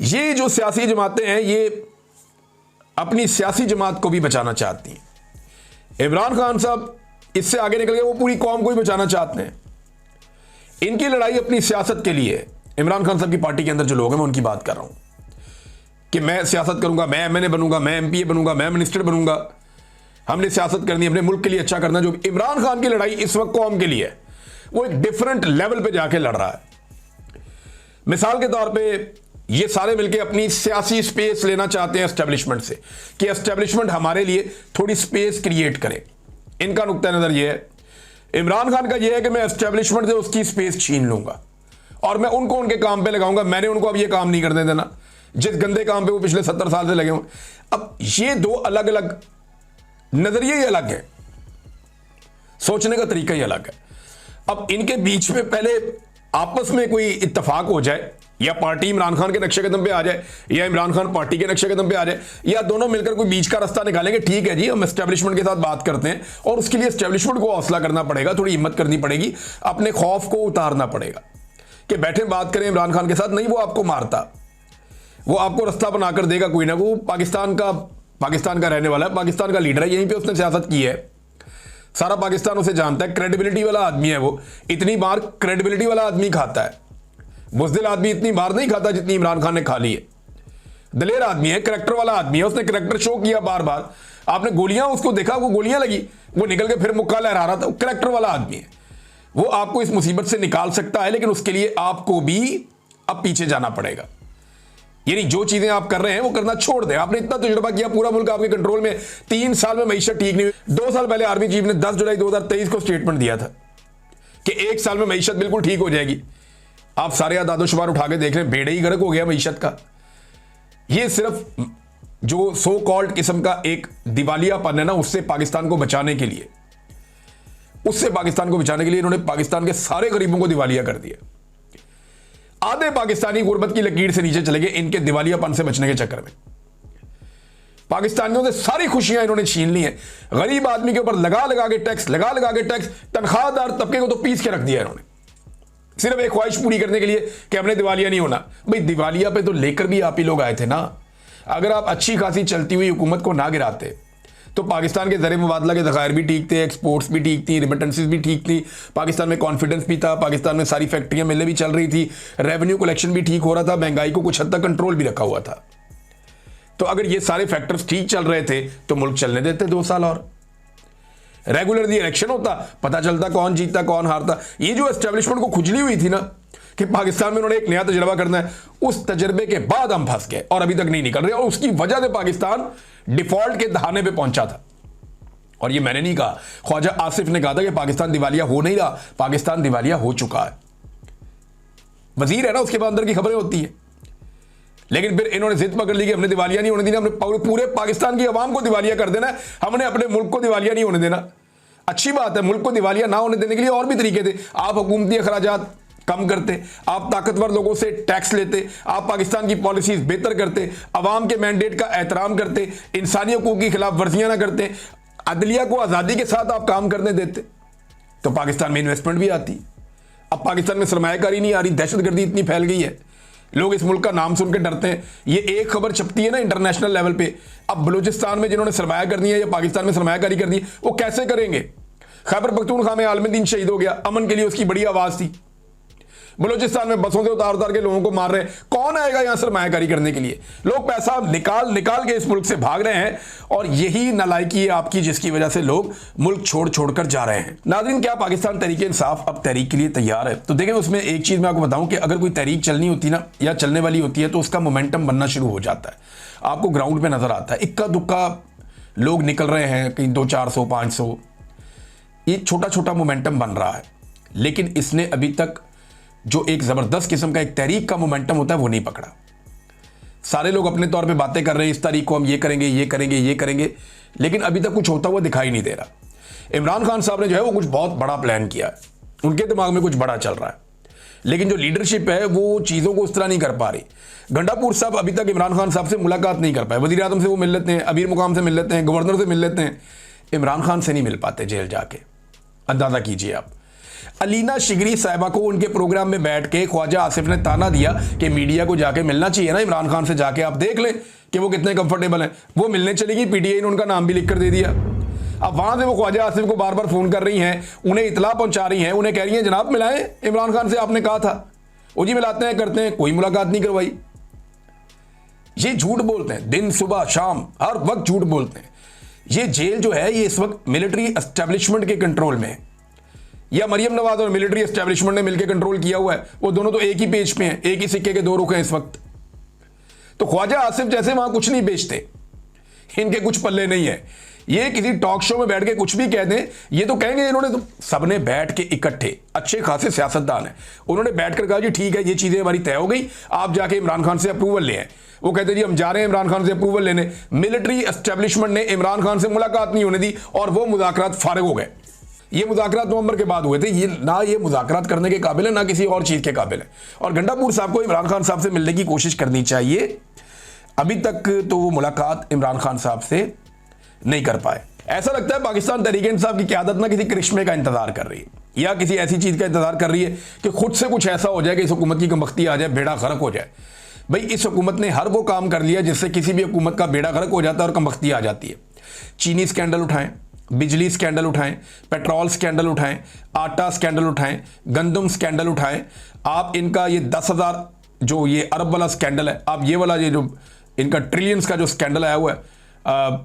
ये जो सियासी जमातें हैं ये अपनी सियासी जमात को भी बचाना चाहती हैं। इमरान खान साहब इससे आगे निकल गए, वो पूरी कौम को ही बचाना चाहते हैं। इनकी लड़ाई अपनी सियासत के लिए है। इमरान खान साहब की पार्टी के अंदर जो लोग हैं मैं उनकी बात कर रहा हूं कि मैं सियासत करूंगा, मैं एमएनए बनूंगा, मैं एमपीए बनूंगा, मैं मिनिस्टर बनूंगा, हमने सियासत करनी है, अपने मुल्क के लिए अच्छा करना। जो इमरान खान की लड़ाई इस वक्त कौम के लिए है, वो एक डिफरेंट लेवल पे जाके लड़ रहा है। मिसाल के तौर पे ये सारे मिलके अपनी सियासी स्पेस लेना चाहते हैं एस्टेब्लिशमेंट से कि एस्टेब्लिशमेंट हमारे लिए थोड़ी स्पेस क्रिएट करे। इनका नुक्ता नजर ये है, इमरान खान का ये है कि मैं एस्टेब्लिशमेंट से उसकी स्पेस छीन लूंगा और मैं उनको उनके काम पे लगाऊंगा। मैंने उनको अब ये काम नहीं करने देना जिस गंदे काम पे वो पिछले 70 साल से लगे हुए। अब ये दो अलग अलग नजरिए ही अलग है, सोचने का तरीका ही अलग है। अब इनके बीच में पहले आपस में कोई इत्तेफाक हो जाए, या पार्टी इमरान खान के नक्शे कदम पे आ जाए या इमरान खान पार्टी के नक्शे कदम पे आ जाए, या दोनों मिलकर कोई बीच का रास्ता निकालेंगे। ठीक है जी, हम एस्टेब्लिशमेंट के साथ बात करते हैं और उसके लिए एस्टेब्लिशमेंट को हौसला करना पड़ेगा, थोड़ी हिम्मत करनी पड़ेगी, अपने खौफ को उतारना पड़ेगा कि बैठे बात करें इमरान खान के साथ। नहीं, वो आपको मारता, वो आपको रास्ता बनाकर देगा कोई ना। वो पाकिस्तान का रहने वाला है, पाकिस्तान का लीडर है, यहीं पे उसने सियासत की है, सारा पाकिस्तान उसे जानता है, क्रेडिबिलिटी वाला आदमी है वो। इतनी बार क्रेडिबिलिटी वाला आदमी खाता है, बुज़दिल आदमी इतनी बार नहीं खाता जितनी इमरान खान ने खा ली है। दलेर आदमी है, करैक्टर वाला आदमी है, उसने करैक्टर शो किया बार बार। आपने गोलियां उसको देखा, वो गोलियां लगी, वो निकल के फिर मुक्का लहरा रहा था। करैक्टर वाला आदमी है वो, आपको इस मुसीबत से निकाल सकता है, लेकिन उसके लिए आपको भी अब पीछे जाना पड़ेगा। यानी जो चीजें आप कर रहे हैं वो करना छोड़ दें। आपने इतना तजुर्बा किया, पूरा मुल्क आपके कंट्रोल में, 3 साल में मईशत ठीक नहीं हुई। 2 साल पहले आर्मी चीफ ने 10 जुलाई 2023 को स्टेटमेंट दिया था कि 1 साल में मईशत बिल्कुल ठीक हो जाएगी। आप सारे आदादोशुमार उठा के देख रहे हैं, बेड़े ही गर्क हो गया मईशत का। ये सिर्फ जो सो कॉल्ड किस्म का एक दिवालियापन है ना, उससे पाकिस्तान को बचाने के लिए इन्होंने पाकिस्तान के सारे गरीबों को दिवालिया कर दिया। आधे पाकिस्तानी गुर्बत की लकीर से नीचे चले गए इनके दिवालियापन से बचने के चक्कर में। पाकिस्तानियों से सारी खुशियां इन्होंने छीन ली हैं। गरीब आदमी के ऊपर लगा लगा के टैक्स, तनख्वाहदार तबके को तो पीस के रख दिया इन्होंने, सिर्फ एक ख्वाहिश पूरी करने के लिए कि हमने दिवालिया नहीं होना। भाई दिवालिया पे तो लेकर भी आप ही लोग आए थे ना। अगर आप अच्छी खासी चलती हुई हुकूमत को ना गिराते तो पाकिस्तान के ज़र मुबादला के ज़खायर भी ठीक थे, एक्सपोर्ट्स भी ठीक थी, रिमिटेंसेस भी ठीक थी, पाकिस्तान में कॉन्फिडेंस भी था, पाकिस्तान में सारी फैक्ट्रियां मिलें भी चल रही थी, रेवेन्यू कलेक्शन भी ठीक हो रहा था, महंगाई को कुछ हद तक कंट्रोल भी रखा हुआ था। तो अगर ये सारे फैक्टर्स ठीक चल रहे थे तो मुल्क चलने देते 2 साल और। रेगुलरली इलेक्शन होता, पता चलता कौन जीतता कौन हारता। ये जो एस्टेब्लिशमेंट को खुजली हुई थी ना कि पाकिस्तान में उन्होंने एक नया तजर्बा करना है, उस तजर्बे के बाद हम फंस गए और अभी तक नहीं निकल रहे, और उसकी वजह से पाकिस्तान डिफॉल्ट के दहाने पे पहुंचा था। और ये मैंने नहीं कहा, ख्वाजा आसिफ ने कहा था कि पाकिस्तान दिवालिया हो नहीं रहा, पाकिस्तान दिवालिया हो चुका है। वजीर है ना, उसके बाद अंदर की खबरें होती है। लेकिन फिर इन्होंने जिद पकड़ ली कि हमने दिवालिया नहीं होने देना, हमने पूरे पाकिस्तान की आवाम को दिवालिया कर देना है, हमने अपने मुल्क को दिवालिया नहीं होने देना। अच्छी बात है, मुल्क को दिवालिया ना होने देने के लिए और भी तरीके थे। आप हुकूमती अखराजात कम करते, आप ताकतवर लोगों से टैक्स लेते, आप पाकिस्तान की पॉलिसीज बेहतर करते, अवाम के मैंडेट का एहतराम करते, इंसानी हकूक की खिलाफ वर्जियां ना करते, अदलिया को आज़ादी के साथ आप काम करने देते, तो पाकिस्तान में इन्वेस्टमेंट भी आती। अब पाकिस्तान में सरमायाकारी नहीं आ रही, दहशतगर्दी इतनी फैल गई है, लोग इस मुल्क का नाम सुन के डरते हैं। ये एक खबर छपती है ना इंटरनेशनल लेवल पे, अब बलूचिस्तान में जिन्होंने सरमाया करनी है या पाकिस्तान में सरमायाकारी करनी है, वो कैसे करेंगे? खैबर पख्तूनख्वा में आलम दीन शहीद हो गया, अमन के लिए उसकी बड़ी आवाज थी। बलूचिस्तान में बसों से उतार के लोगों को मार रहे हैं, कौन आएगा यहां सरमायाकारी करने के लिए? लोग पैसा निकाल के इस मुल्क से भाग रहे हैं, और यही नालायकी है आपकी जिसकी वजह से लोग मुल्क छोड़ कर जा रहे हैं। नाज़रीन, क्या पाकिस्तान तहरीक इंसाफ अब तहरीक के लिए तैयार है? तो देखें, उसमें एक चीज मैं आपको बताऊं कि अगर कोई तहरीक चलनी होती ना या चलने वाली होती है तो उसका मोमेंटम बनना शुरू हो जाता है, आपको ग्राउंड पे नजर आता है। इक्का दुक्का लोग निकल रहे हैं, कहीं 200-400 500, ये छोटा छोटा मोमेंटम बन रहा है, लेकिन इसने अभी तक जो एक जबरदस्त किस्म का एक तहरीक का मोमेंटम होता है वो नहीं पकड़ा। सारे लोग अपने तौर पे बातें कर रहे हैं, इस तारीख को हम ये करेंगे, लेकिन अभी तक कुछ होता हुआ दिखाई नहीं दे रहा। इमरान खान साहब ने जो है वो कुछ बहुत बड़ा प्लान किया है, उनके दिमाग में कुछ बड़ा चल रहा है, लेकिन जो लीडरशिप है वो चीज़ों को उस तरह नहीं कर पा रही। गंडापुर साहब अभी तक इमरान खान साहब से मुलाकात नहीं कर पाए, वज़ीर आज़म से वो मिल लेते हैं, अमीर मुकाम से मिल लेते हैं, गवर्नर से मिल लेते हैं, इमरान खान से नहीं मिल पाते जेल जाके। अंदाज़ा कीजिए आप। अलीना शिगरी साहिबा को उनके प्रोग्राम में बैठ के ख्वाजा आसिफ ने ताना दिया कि मीडिया को जाके मिलना चाहिए ना इमरान खान से, जाके आप देख लें कि वो कितने कंफर्टेबल हैं। वो मिलने चली गई, पीटीआई ने उनका नाम भी लिख कर दे दिया। अब वहां से वो ख्वाजा आसिफ को बार बार फोन कर रही हैं, उन्हें इतला पहुंचा रही हैं, उन्हें कह रही हैं जनाब मिलाएं इमरान खान से, आपने कहा था। वो जी मिलाते हैं, करते हैं, कोई मुलाकात नहीं करवाई। ये झूठ बोलते हैं, दिन सुबह शाम हर वक्त झूठ बोलते हैं। ये जेल जो है ये इस वक्त मिलिट्री एस्टेब्लिशमेंट के कंट्रोल में है, या मरियम नवाज और मिलिट्री एस्टेब्लिशमेंट ने मिलकर कंट्रोल किया हुआ है। वो दोनों तो एक ही पेज पे हैं, एक ही सिक्के के दो रुख हैं इस वक्त। तो ख्वाजा आसिफ जैसे वहां कुछ नहीं बेचते, इनके कुछ पल्ले नहीं है। ये किसी टॉक शो में बैठ के कुछ भी कह दें, ये तो कहेंगे इन्होंने तो सबने बैठ के इकट्ठे, अच्छे खासे सियासतदान हैं, उन्होंने बैठकर कहा जी ठीक है ये चीजें हमारी तय हो गई, आप जाके इमरान खान से अप्रूवल ले आए। वो कहते जी हम जा रहे हैं इमरान खान से अप्रूवल लेने। मिलिट्री एस्टेब्लिशमेंट ने इमरान खान से मुलाकात नहीं होने दी और वो मुज़ाकरात फारिग हो गए। ये मुज़ाकरात नवंबर के बाद हुए थे। ये ना ये मुज़ाकरात करने के काबिल है ना किसी और चीज के काबिल है। और गंडापुर साहब को इमरान खान साहब से मिलने की कोशिश करनी चाहिए। अभी तक तो वो मुलाकात इमरान खान साहब से नहीं कर पाए। ऐसा लगता है पाकिस्तान तहरीक-ए-इंसाफ की क़यादत ना किसी करिश्मे का इंतजार कर रही है या किसी ऐसी चीज का इंतजार कर रही है कि खुद से कुछ ऐसा हो जाए कि इस हुकूमत की कमबख्ती आ जाए, बेड़ा गर्क हो जाए। भाई इस हुकूमत ने हर वो काम कर लिया जिससे किसी भी हुकूमत का बेड़ा गर्क हो जाता है और कमबख्ती आ जाती है। चीनी स्कैंडल उठाएं, बिजली स्कैंडल उठाएं, पेट्रोल स्कैंडल उठाएं, आटा स्कैंडल उठाएं, गंदम स्कैंडल उठाएं। आप इनका ये 10,000 जो ये अरब वाला स्कैंडल है, आप ये वाला ये जो इनका ट्रिलियंस का जो स्कैंडल आया हुआ है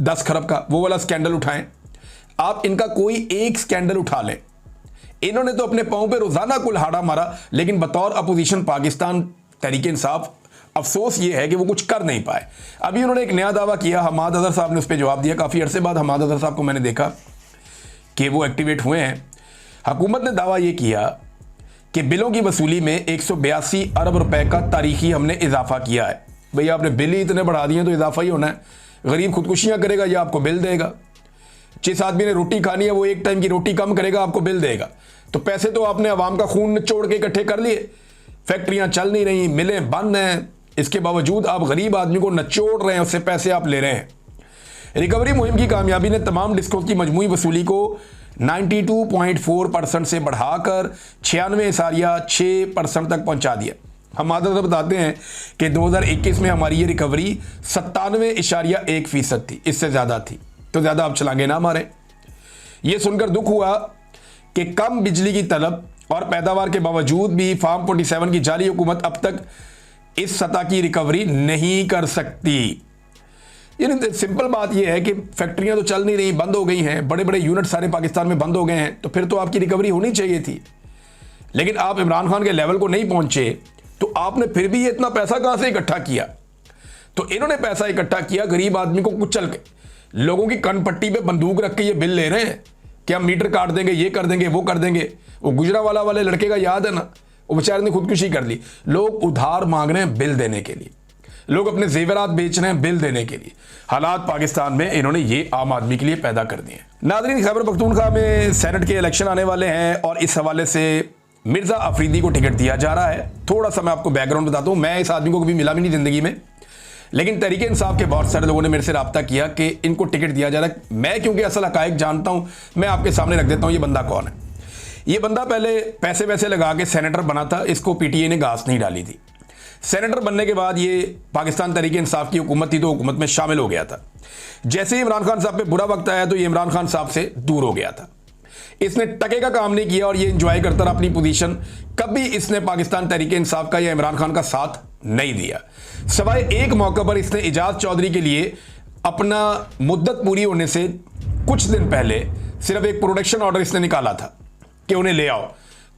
10 खरब का, वो वाला स्कैंडल उठाएं। आप इनका कोई एक स्कैंडल उठा लें। इन्होंने तो अपने पांव पे रोजाना कुल्हाड़ा मारा, लेकिन बतौर अपोजिशन पाकिस्तान तहरीक-ए-इंसाफ अफसोस ये है कि वो कुछ कर नहीं पाए। अभी उन्होंने एक नया दावा किया, हमाद अजहर साहब ने उस पर जवाब दिया। काफ़ी अरसे बाद हमाद अजहर साहब को मैंने देखा कि वो एक्टिवेट हुए हैं। हुकूमत ने दावा ये किया कि बिलों की वसूली में 182 अरब रुपए का तारीखी हमने इजाफा किया है। भैया आपने बिल ही इतने बढ़ा दिए तो इजाफा ही होना है। गरीब खुदकुशियाँ करेगा या आपको बिल देगा। जिस आदमी ने रोटी खानी है वो एक टाइम की रोटी कम करेगा, आपको बिल देगा। तो पैसे तो आपने अवाम का खून निचोड़ के इकट्ठे कर लिए। फैक्ट्रियाँ चल नहीं रही, मिलें बंद हैं, इसके बावजूद आप गरीब आदमी को नचोड़ रहे हैं, उससे पैसे आप ले रहे हैं। रिकवरी मुहिम की कामयाबी ने तमाम डिस्कों की मजमूई वसूली को 92.4% से बढ़ाकर 96.6% तक पहुंचा दिया। हम आदत बताते हैं कि 2021 में हमारी ये रिकवरी 97.1% थी, इससे ज़्यादा थी। तो ज़्यादा आप छलांगे ना मारें। यह सुनकर दुख हुआ कि कम बिजली की तलब और पैदावार के बावजूद भी फार्म 47 की जाली हुकूमत अब तक इस सतह की रिकवरी नहीं कर सकती। यानी सिंपल बात यह है कि फैक्ट्रियां तो चल नहीं रही, बंद हो गई हैं, बड़े बड़े यूनिट सारे पाकिस्तान में बंद हो गए हैं, तो फिर तो आपकी रिकवरी होनी चाहिए थी। लेकिन आप इमरान खान के लेवल को नहीं पहुंचे, तो आपने फिर भी ये इतना पैसा कहां से इकट्ठा किया? तो इन्होंने पैसा इकट्ठा किया गरीब आदमी को कुचल के, लोगों की कनपट्टी पे बंदूक रख के ये बिल ले रहे हैं कि हम मीटर काट देंगे, ये कर देंगे, वो कर देंगे। वो गुजरावाला वाले लड़के का याद है ना, वो बेचारे ने खुदकुशी कर ली। लोग उधार मांग रहे हैं बिल देने के लिए, लोग अपने जेवरात बेच रहे हैं बिल देने के लिए। हालात पाकिस्तान में इन्होंने ये आम आदमी के लिए पैदा कर दिए। नाज़रीन, खैबर पख्तूनख्वा में सेनेट के इलेक्शन आने वाले हैं और इस हवाले से मिर्जा अफरीदी को टिकट दिया जा रहा है। थोड़ा सा मैं आपको बैकग्राउंड बताता हूँ। मैं इस आदमी को कभी मिला भी नहीं जिंदगी में, लेकिन तहरीक-ए-इंसाफ के बहुत सारे लोगों ने मेरे से रब्ता किया कि इनको टिकट दिया जा रहा है। मैं क्योंकि असल हकायक जानता हूँ, मैं आपके सामने रख देता हूँ ये बंदा कौन है। ये बंदा पहले पैसे वैसे लगा के सेनेटर बना था, इसको पीटीआई ने घास नहीं डाली थी। सेनेटर बनने के बाद ये पाकिस्तान तहरीक-ए-इंसाफ की हुकूमत थी तो हुकूमत में शामिल हो गया था। जैसे ही इमरान खान साहब पे बुरा वक्त आया तो ये इमरान खान साहब से दूर हो गया था। इसने टके का काम नहीं किया और ये इंजॉय करता रहा अपनी पोजीशन। कभी इसने पाकिस्तान तहरीक-ए-इंसाफ का या इमरान खान का साथ नहीं दिया। सवाए एक मौके पर इसने इजाज चौधरी के लिए अपना मुद्दत पूरी होने से कुछ दिन पहले सिर्फ एक प्रोटेक्शन ऑर्डर इसने निकाला था कि उन्हें ले आओ,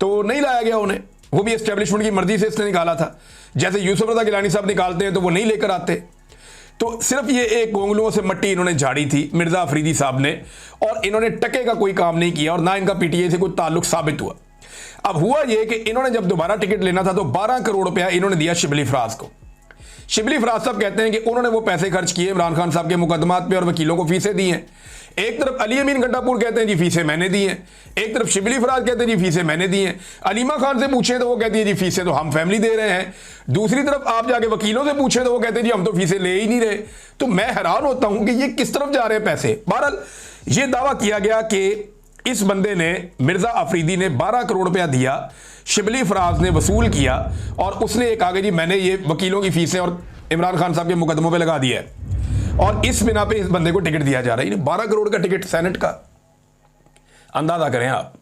तो नहीं लाया गया उन्हें। वो भी एस्टेब्लिशमेंट की मर्जी से इसने निकाला था। जैसे यूसुफ रज़ा गिलानी साहब निकालते हैं तो वो नहीं लेकर आते। तो सिर्फ ये एक गोंगलुओं से मट्टी इन्होंने झाड़ी थी मिर्जा अफरीदी साहब ने, और इन्होंने टके का कोई काम नहीं किया और ना इनका पीटीआई से कोई ताल्लुक साबित हुआ। अब हुआ ये कि इन्होंने जब दोबारा टिकट लेना था तो 12 करोड़ रुपया इन्होंने दिया शिबली फराज को। शिबली फराज साहब कहते हैं कि उन्होंने वो पैसे खर्च किए इमरान खान साहब के मुकदमात पे और वकीलों को फीसें दी हैं। एक तरफ अली अमीन गंडापुर कहते हैं जी फीसें मैंने दी हैं, एक तरफ शिबली फराज कहते हैं जी फीसें मैंने दी हैं। अलीमा खान से पूछे तो वो कहती है जी फीसें तो हम फैमिली दे रहे हैं। दूसरी तरफ आप जाके वकीलों से पूछे तो वो कहते हैं जी हम तो फीसें ले ही नहीं रहे। तो मैं हैरान होता हूं कि ये किस तरफ जा रहे हैं पैसे। बहरहाल ये दावा किया गया कि इस बंदे ने, मिर्जा अफरीदी ने 12 करोड़ रुपया दिया, शिबली फराज ने वसूल किया और उसने एक आगे जी मैंने ये वकीलों की फीसें और इमरान खान साहब के मुकदमों पे लगा दिया है और इस बिना पे इस बंदे को टिकट दिया जा रहा है। 12 करोड़ का टिकट सेनेट का, अंदाजा करें आप।